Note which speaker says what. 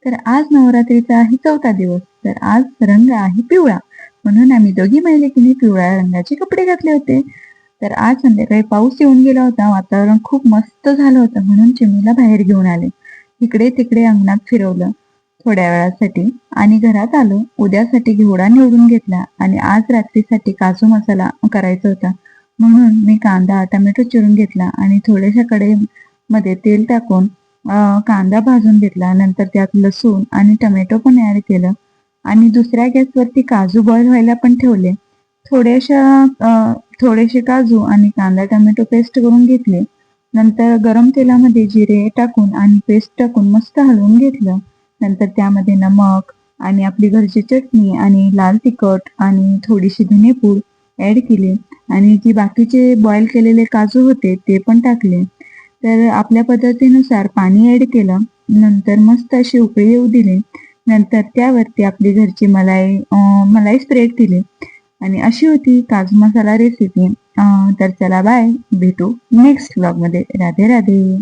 Speaker 1: तर आज नवरात्रीचा आहे 4था दिवस. तर आज रंग आहे पिवळा, म्हणून आम्ही दोघी मैत्रिणी पिवळ्या रंगाचे कपडे घातले होते. तर आज संध्याकाळी पाऊस येऊन गेला होता. वातावरण खूप मस्त झालं होतं, म्हणून चिमणीला बाहेर घेऊन आले. इकडे तिकडे अंगणात फिरवलं थोड्या वेळासाठी आणि घरात आलो. उद्यासाठी घेवडा निवडून घेतला आणि आज रात्रीसाठी काजू मसाला करायचा होता, म्हणून मी कांदा टोमॅटो चिरून घेतला आणि थोड्याशा कढईमध्ये तेल टाकून कांदा भाजून घेतला. नंतर त्यात लसूण आणि टोमॅटो पण ऍड केलं आणि दुसऱ्या गॅसवरती काजू बॉईल व्हायला पण ठेवले. थोडेसे काजू आणि कांदा टोमॅटो पेस्ट करून घेतले. नंतर गरम तेलामध्ये जिरे टाकून आणि पेस्ट टाकून मस्त हलवून घेतलं. नंतर त्यामध्ये नमक आणि आपली घरची चटणी आणि लाल तिखट आणि थोडीशी धनेपूड ऍड केली आणि जी बाकीचे बॉईल केलेले काजू होते ते पण टाकले. तर आपल्या पद्धतीनुसार पाणी ऍड केलं. नंतर मस्त अशी उकळी येऊ दिली. नंतर त्यावरती आपली घरची मलाई स्प्रेड केली आणि अशी होती काजू मसाला रेसिपी. तर चला बाय, भेटू नेक्स्ट व्लॉग मध्ये. राधे राधे.